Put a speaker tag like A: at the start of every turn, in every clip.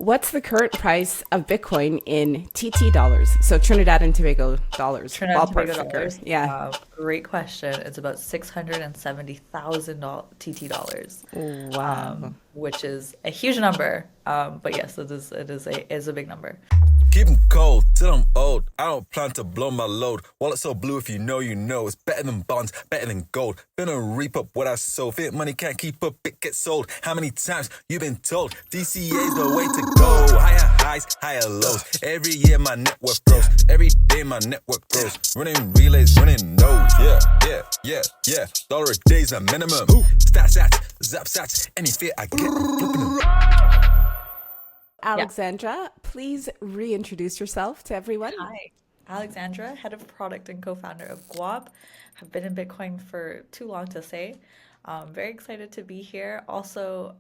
A: What's the current price of Bitcoin in TT dollars? So Trinidad and Tobago dollars,
B: Trinidad
A: ballpark
B: Tobago
A: figure.
B: dollars.
A: Yeah.
B: Great question. It's about $670,000 TT dollars,
A: Wow.
B: which is a huge number. But yes, it is a big number.
C: Keep 'em cold till I'm old. I don't plan to blow my load. Wallet so blue, if you know, you know. It's better than bonds, better than gold. Finna reap up what I sow. Fit money can't keep up, it gets sold. How many times you been told? DCA's the way to go. Higher highs, higher lows. Every year my network grows. Every day my network grows. Running relays, running nodes. Yeah. Dollar a day's a minimum. Stats, zap sats. Any fear I get, flipping them.
B: Yeah.
A: Alexandra, please reintroduce yourself to everyone.
B: Hi. Alexandra, head of product and co-founder of Guap. Have been in Bitcoin for too long to say. Very excited to be here. Also,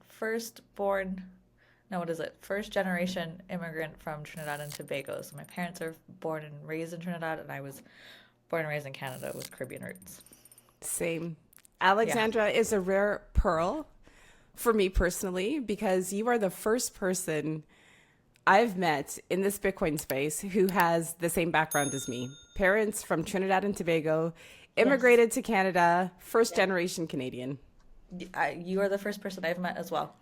B: first born, no, what is it? First generation immigrant from Trinidad and Tobago. So my parents are born and raised in Trinidad, and I was born and raised in Canada with Caribbean roots.
A: Same.
B: Yeah.
A: Alexandra is a rare pearl for me personally because you are the first person I've met in this Bitcoin space who has the same background as me. Parents from Trinidad and Tobago,
B: Yes.
A: immigrated to Canada, first
B: Yeah.
A: generation Canadian.
B: You are the first person I've met as well.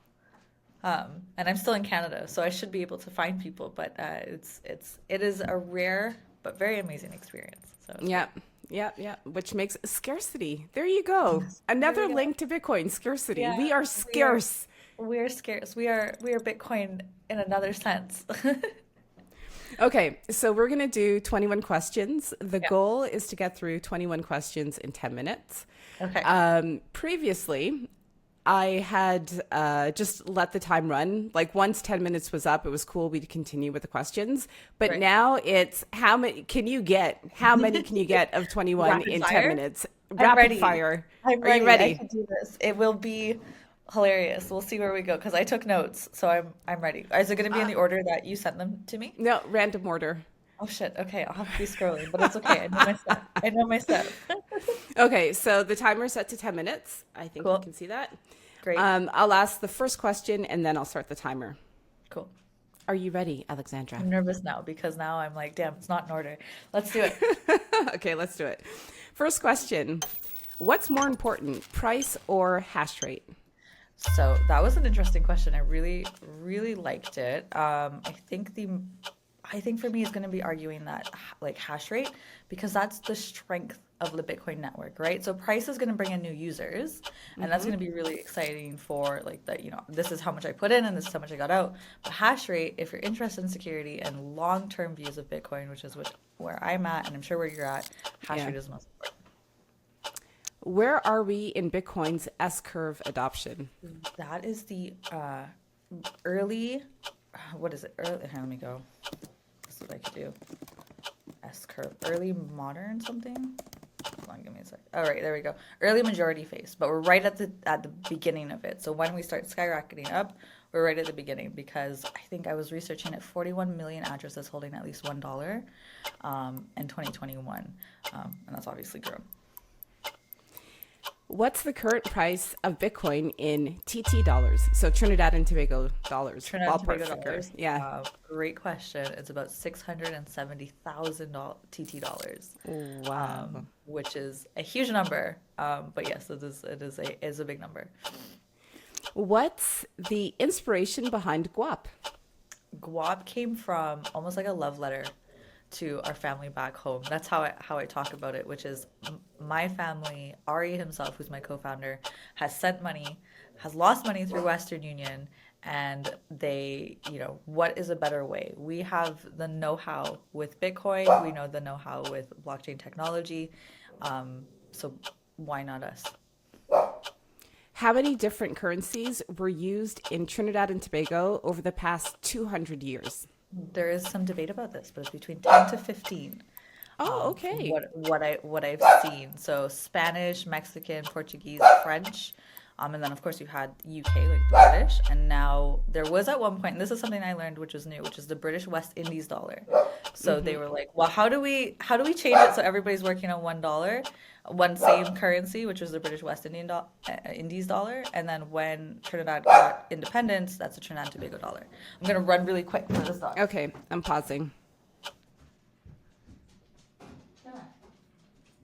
B: And I'm still in Canada, so I should be able to find people, but it is a rare but very amazing experience. So it's
A: Yeah,
B: great.
A: yeah. Which makes scarcity. There you go.
B: There
A: Another
B: we go.
A: link to Bitcoin scarcity.
B: Yeah,
A: We are
B: we are
A: scarce.
B: we are scarce. We are Bitcoin in another sense.
A: Okay, so we're going to do 21 questions. The
B: Yeah.
A: goal is to get through 21 questions in 10 minutes.
B: Okay.
A: Previously, I had just let the time run. Like once 10 minutes was up, it was cool. We'd continue with the questions. But
B: Great.
A: now it's how many can you get? How many can you get of 21
B: Rapid
A: in 10
B: fire.
A: minutes?
B: I'm
A: Rapid
B: ready.
A: fire.
B: I'm
A: Are you
B: ready. I
A: ready?
B: can do this. It will be hilarious. We'll see where we go because I took notes, so I'm ready. Is it going to be in the order that you sent them to me?
A: No, random order.
B: Oh shit. Okay, I'll have to be scrolling, but it's okay. I know my stuff. I know my stuff.
A: Okay, so the timer's set to 10 minutes. I think you
B: Cool.
A: can see that.
B: Great.
A: I'll ask the first question and then I'll start the timer.
B: Cool.
A: Are you ready, Alexandra?
B: I'm nervous now because now I'm like, damn, it's not in order. Let's do it.
A: Okay, let's do it. First question. What's more important, price or hash rate?
B: So that was an interesting question. I really, really liked it. I think for me it's going to be arguing that like hash rate because that's the strength of the Bitcoin network, right? So price is going to bring in new users, and that's going to be really exciting for like that. This is how much I put in, and this is how much I got out. But hash rate, if you're interested in security and long-term views of Bitcoin, which is where I'm at, and I'm sure where you're at, hash
A: Yeah.
B: rate is most important.
A: Where are we in Bitcoin's S curve adoption?
B: That is the early. What is it? Early. Here, let me go. This is what I could do. S curve. Early modern something. Hold on, give me a sec. All right, there we go. Early majority phase, but we're right at the beginning of it. So when we start skyrocketing up, we're right at the beginning because I think I was researching it. 41 million addresses holding at least $1 in 2021, and that's obviously grown.
A: What's the current price of Bitcoin in TT dollars? So Trinidad and Tobago dollars,
B: Trinidad and
A: ballpark
B: Tobago
A: figure.
B: dollars.
A: Yeah.
B: Great question. It's about $670,000 TT dollars,
A: Wow.
B: which is a huge number. But yes, it is a big number.
A: What's the inspiration behind Guap?
B: Guap came from almost like a love letter to our family back home. That's how I talk about it, which is my family, Ari himself, who's my co-founder, has sent money, has lost money through Western Union, and what is a better way? We have the know-how with Bitcoin, we know the know-how with blockchain technology, so why not us?
A: How many different currencies were used in Trinidad and Tobago over the past 200 years?
B: There is some debate about this, but it's between 10 to 15.
A: Oh,
B: From
A: okay.
B: what I've seen. So Spanish, Mexican, Portuguese, French, And then, of course, you had UK, like the British. And now there was at one point, and this is something I learned, which was new, which is the British West Indies dollar. So they were like, well, how do we change it so everybody's working on $1, one same currency, which was the British West Indies dollar. And then when Trinidad got independence, that's a Trinidad and Tobago dollar. I'm going to run really quick for this dog.
A: Okay, I'm pausing.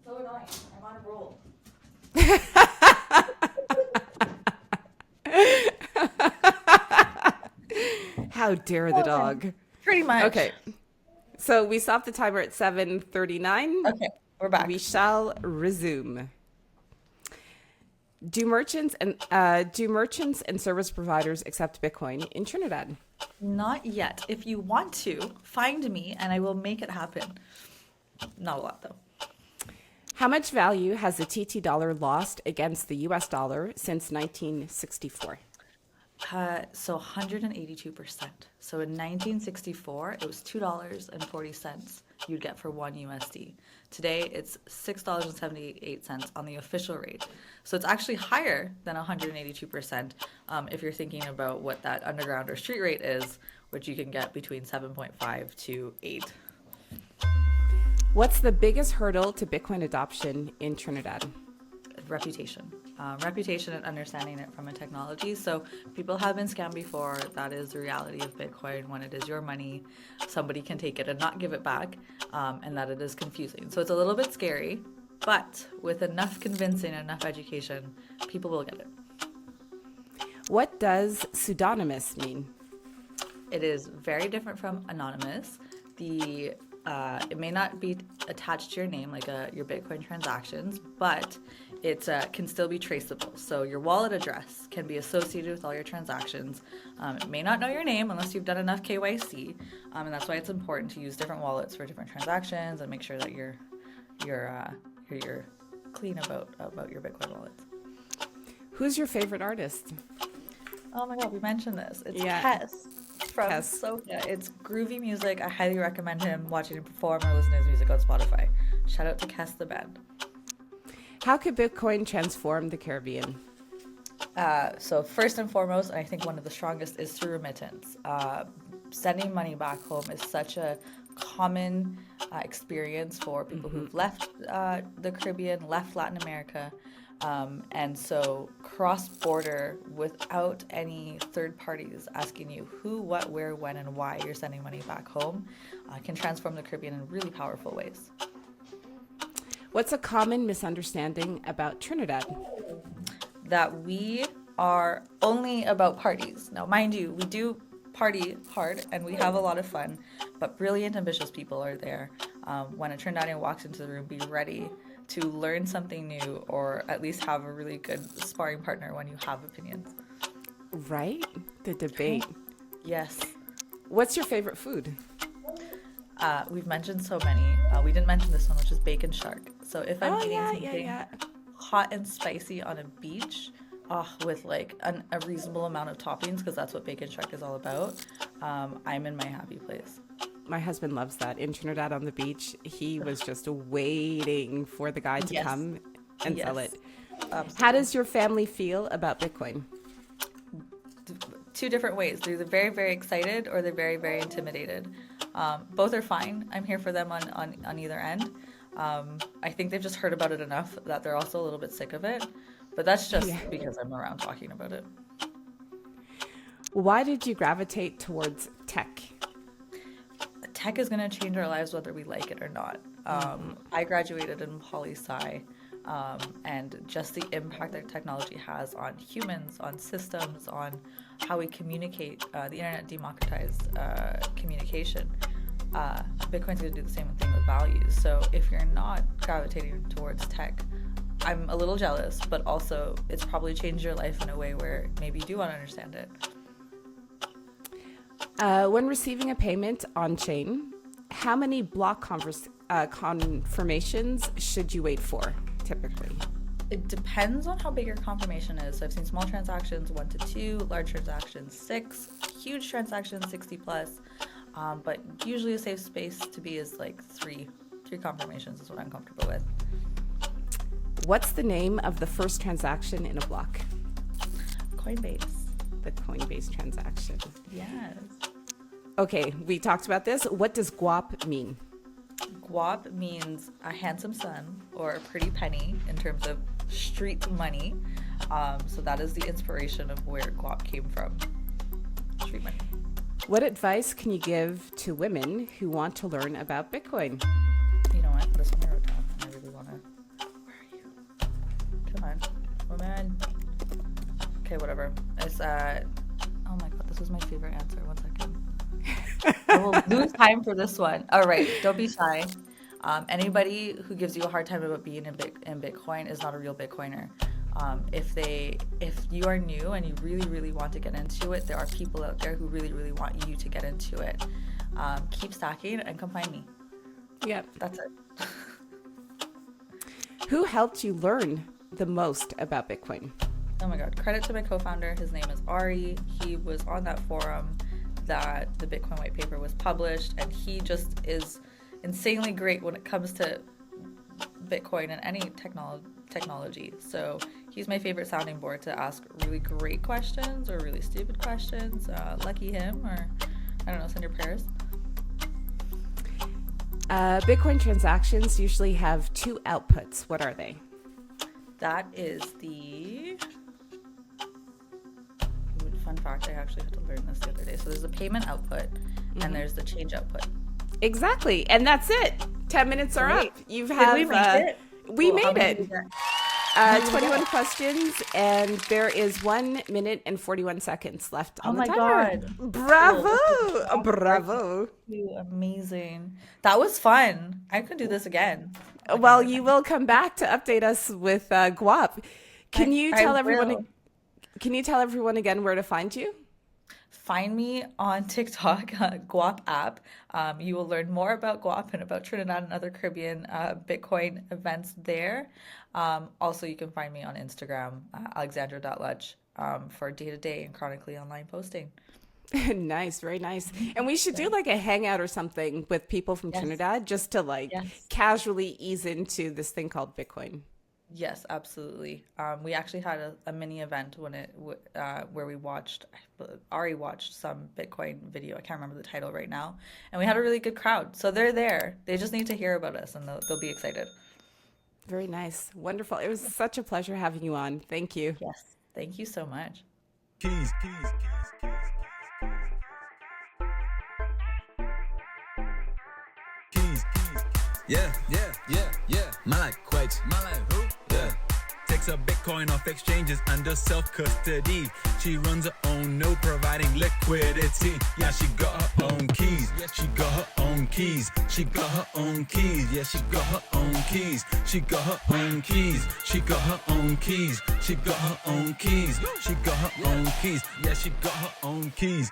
B: So annoying. I'm on a roll.
A: How dare the dog?
B: Pretty much.
A: Okay. So we stopped the timer at 7:39.
B: Okay, we're back.
A: We shall resume. Do merchants and service providers accept Bitcoin in Trinidad?
B: Not yet. If you want to, find me and I will make it happen. Not a lot though.
A: How much value has the TT dollar lost against the US dollar since 1964?
B: So 182%. So in 1964, it was $2.40 you'd get for one USD. Today, it's $6.78 on the official rate. So it's actually higher than 182% if you're thinking about what that underground or street rate is, which you can get between 7.5 to 8.
A: What's the biggest hurdle to Bitcoin adoption in Trinidad?
B: Reputation. Reputation and understanding it from a technology. So people have been scammed before. That is the reality of Bitcoin. When it is your money, somebody can take it and not give it back, and that it is confusing. So it's a little bit scary, but with enough convincing, enough education, people will get it.
A: What does pseudonymous mean?
B: It is very different from anonymous. It may not be attached to your name like your Bitcoin transactions, but it can still be traceable. So your wallet address can be associated with all your transactions. It may not know your name unless you've done enough KYC, and that's why it's important to use different wallets for different transactions and make sure that you're clean about your Bitcoin wallets.
A: Who's your favorite artist?
B: Oh my God, we mentioned this. It's
A: Yeah.
B: Tess from
A: Tess.
B: Sophia. It's groovy music. I highly recommend him watching him perform or listening to his music on Spotify. Shout out to Kes the band.
A: How could Bitcoin transform the Caribbean?
B: So first and foremost, and I think one of the strongest is through remittance. Sending money back home is such a common experience for people who've left the Caribbean, left Latin America. And so cross-border without any third parties asking you who, what, where, when, and why you're sending money back home can transform the Caribbean in really powerful ways.
A: What's a common misunderstanding about Trinidad?
B: That we are only about parties. Now, mind you, we do party hard and we have a lot of fun, but brilliant, ambitious people are there. When a Trinidadian walks into the room, be ready to learn something new or at least have a really good sparring partner when you have opinions.
A: Right? The debate.
B: Yes.
A: What's your favorite food?
B: We've mentioned so many. We didn't mention this one, which is bacon shark. So if I'm eating something hot and spicy on a beach, with like a reasonable amount of toppings, because that's what bacon shark is all about, I'm in my happy place.
A: My husband loves that. In Trinidad on the beach, he was just waiting for the guy to come and sell it. Absolutely. How does your family feel about Bitcoin?
B: Two different ways. They're either very, very excited or they're very, very intimidated. Both are fine. I'm here for them on either end. I think they've just heard about it enough that they're also a little bit sick of it. But that's just because I'm around talking about it.
A: Why did you gravitate towards tech?
B: Tech is going to change our lives whether we like it or not. I graduated in poli-sci, and just the impact that technology has on humans, on systems, on how we communicate. The internet democratized communication. Bitcoin's going to do the same thing with values. So if you're not gravitating towards tech, I'm a little jealous, but also it's probably changed your life in a way where maybe you do want to understand it.
A: When receiving a payment on chain, how many block confirmations should you wait for, typically?
B: It depends on how big your confirmation is. So I've seen small transactions 1 to 2, large transactions 6, huge transactions 60 plus. But usually a safe space to be is like 3 confirmations is what I'm comfortable with.
A: What's the name of the first transaction in a block?
B: Coinbase.
A: The Coinbase transaction.
B: Yes.
A: Okay, we talked about this. What does guap mean?
B: Guap means a handsome son or a pretty penny in terms of street money. So that is the inspiration of where guap came from. Street money.
A: What advice can you give to women who want to learn about Bitcoin?
B: You know what? This one I wrote down. I really want to. Where are you? Come on. Woman. Okay, whatever. It's, oh my god, this was my favorite answer. 1 second. I will lose time for this one. All right, don't be shy. Anybody who gives you a hard time about being in Bitcoin is not a real Bitcoiner. If you are new and you really want to get into it, there are people out there who really want you to get into it. Keep stacking and come find me.
A: Yep.
B: That's it.
A: Who helped you learn the most about Bitcoin?
B: Oh my god, credit to my co-founder. His name is Ari. He was on that forum that the Bitcoin white paper was published, and he just is insanely great when it comes to Bitcoin and any technology. So he's my favorite sounding board to ask really great questions or really stupid questions. Lucky him, or I don't know, send your prayers.
A: Bitcoin transactions usually have 2 outputs. What are they?
B: That is the... Fun fact, I actually had to learn this the other day. So there's a payment output and there's the change output.
A: Exactly. And that's it. 10 minutes are up.
B: Did we make it?
A: We
B: Cool.
A: made it. 21 questions, and there is 1 minute and 41 seconds left on the timer.
B: God.
A: Bravo.
B: Cool.
A: Bravo.
B: Amazing. That was fun. I could do this again.
A: Well, you will come back to update us with Guap. Can you tell everyone again where to find you?
B: Find me on TikTok, Guap app. You will learn more about Guap and about Trinidad and other Caribbean Bitcoin events there. Also, you can find me on Instagram, Alexandra.Lutch, for day-to-day and chronically online posting.
A: Nice, very nice. And we should do like a hangout or something with people from Trinidad just to casually ease into this thing called Bitcoin.
B: Yes, absolutely. We actually had a mini event where we watched, Ari watched some Bitcoin video. I can't remember the title right now. And we had a really good crowd. So they're there. They just need to hear about us and they'll be excited.
A: Very nice. Wonderful. It was such a pleasure having you on. Thank you.
B: Yes. Thank you so much.
C: Keys. Yeah. My like quakes. My like who? Yeah. Takes her Bitcoin off exchanges under self-custody. She runs her own node, providing liquidity. Yeah, she got her own keys. She got her own keys. She got her own keys. Yeah, she got her own keys. She got her own keys. She got her own keys. She got her own keys. She got her own keys. Yeah, she got her own keys.